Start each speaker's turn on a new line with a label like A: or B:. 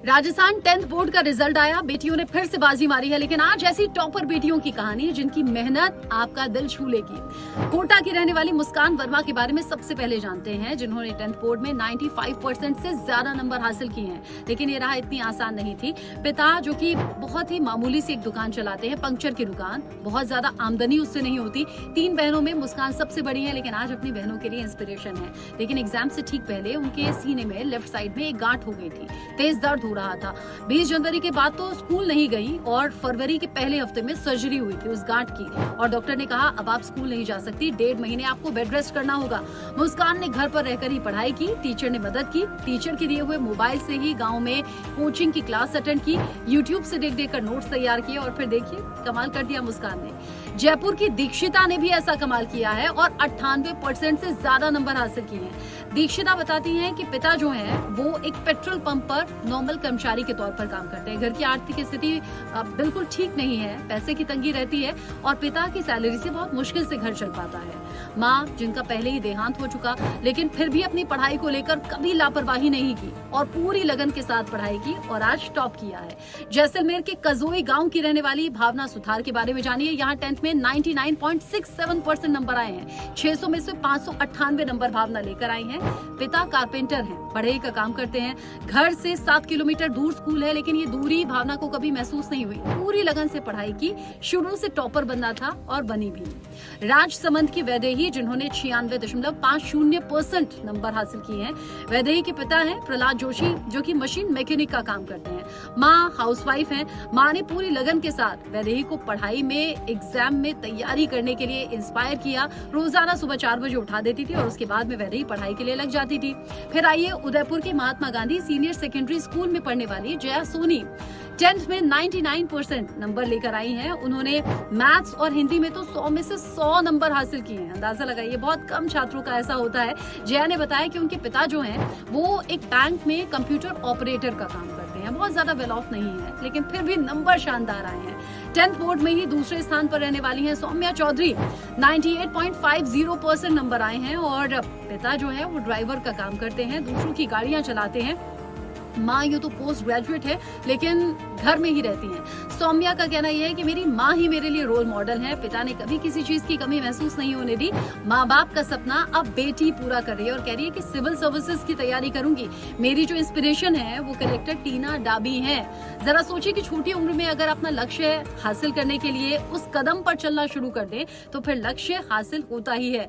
A: Rajasthan 10th board का result आया। बेटियों ने फिर से बाजी मारी है, लेकिन आज ऐसी टॉपर बेटियों की कहानी जिनकी मेहनत आपका दिल छू लेगी। कोटा की रहने वाली मुस्कान वर्मा के बारे में सबसे पहले जानते हैं, जिन्होंने 10th बोर्ड में 95% से ज्यादा नंबर हासिल किए हैं। लेकिन ये राह इतनी आसान नहीं थी। पिता जो कि बहुत ही मामूली सी एक दुकान चलाते हैं, पंक्चर की दुकान, बहुत ज्यादा आमदनी उससे नहीं होती। 3 बहनों में मुस्कान सबसे बड़ी है, लेकिन आज अपनी बहनों के लिए इंस्पिरेशन है। लेकिन एग्जाम से ठीक पहले उनके सीने में लेफ्ट साइड में एक गांठ हो गई थी, तेज दर्द हो रहा था। 20 जनवरी के बाद तो स्कूल नहीं गई और फरवरी के पहले हफ्ते में सर्जरी हुई थी उस गांठ की, और डॉक्टर ने कहा अब आप स्कूल नहीं जा सकती, 1.5 महीने आपको बेड रेस्ट करना होगा। मुस्कान ने घर पर रहकर ही पढ़ाई की, टीचर ने मदद की, टीचर के दिए हुए मोबाइल से ही गाँव में कोचिंग की क्लास अटेंड की, यूट्यूब से देख देख कर नोट्स तैयार किए, और फिर देखिए कमाल कर दिया मुस्कान ने। जयपुर की दीक्षिता ने भी ऐसा कमाल किया है और 98% से ज्यादा नंबर हासिल किए हैं। दीक्षिता बताती हैं कि पिता जो हैं वो एक पेट्रोल पंप पर नॉर्मल कर्मचारी के तौर पर काम करते हैं। घर की आर्थिक स्थिति बिल्कुल ठीक नहीं है, पैसे की तंगी रहती है और पिता की सैलरी से बहुत मुश्किल से घर चल पाता है। माँ जिनका पहले ही देहांत हो चुका, लेकिन फिर भी अपनी पढ़ाई को लेकर कभी लापरवाही नहीं की और पूरी लगन के साथ पढ़ाई की और आज टॉप किया है। जैसलमेर के कजोई गांव की रहने वाली भावना सुथार के बारे में जानिए। यहाँ 10th में 99.67% नंबर आए हैं। 600 में से 598 नंबर भावना लेकर आई हैं। पिता कारपेंटर हैं, बढ़ई का काम करते हैं। घर से 7 किलोमीटर दूर स्कूल है, लेकिन ये दूरी भावना को कभी महसूस नहीं हुई। पूरी लगन से पढ़ाई की, शुरू से टॉपर बनना था और बनी भी। राजसमंद की वैदेही, जिन्होंने 96.50% नंबर हासिल किए हैं। वैदेही के पिता हैं प्रहलाद जोशी, जो कि मशीन मैकेनिक का काम करते हैं। माँ हाउसवाइफ हैं। माँ ने पूरी लगन के साथ वैदेही को पढ़ाई में, एग्जाम में तैयारी करने के लिए इंस्पायर किया। रोजाना सुबह 4 बजे उठा देती थी और उसके बाद में वैदेही पढ़ाई के लिए लग जाती थी। फिर आइए उदयपुर के Mahatma Gandhi senior secondary school में पढ़ने वाली जया सोनी। 10th में 99% नंबर लेकर आई हैं। उन्होंने मैथ्स और हिंदी में तो 100 में से 100 नंबर हासिल किए हैं। अंदाजा लगाइए, बहुत कम छात्रों का ऐसा होता है। जया ने बताया कि उनके पिता जो हैं वो एक बैंक में कंप्यूटर ऑपरेटर का काम करते हैं, बहुत ज्यादा वेल ऑफ नहीं है, लेकिन फिर भी नंबर शानदार आए हैं। 10th बोर्ड में ही दूसरे स्थान पर रहने वाली हैं सौम्या चौधरी। 98.50% नंबर आए हैं और पिता जो है वो ड्राइवर का काम करते हैं, दूसरों की गाड़ियां चलाते हैं। माँ ये तो पोस्ट ग्रेजुएट है, लेकिन घर में ही रहती हैं। सौम्या का कहना यह है कि मेरी माँ ही मेरे लिए रोल मॉडल है। पिता ने कभी किसी चीज की कमी महसूस नहीं होने दी। माँ बाप का सपना अब बेटी पूरा कर रही है और कह रही है कि सिविल सर्विसेज की तैयारी करूंगी। मेरी जो इंस्पिरेशन है वो कलेक्टर टीना डाबी है। जरा सोचिए कि छोटी उम्र में अगर अपना लक्ष्य हासिल करने के लिए उस कदम पर चलना शुरू कर दे तो फिर लक्ष्य हासिल होता ही है।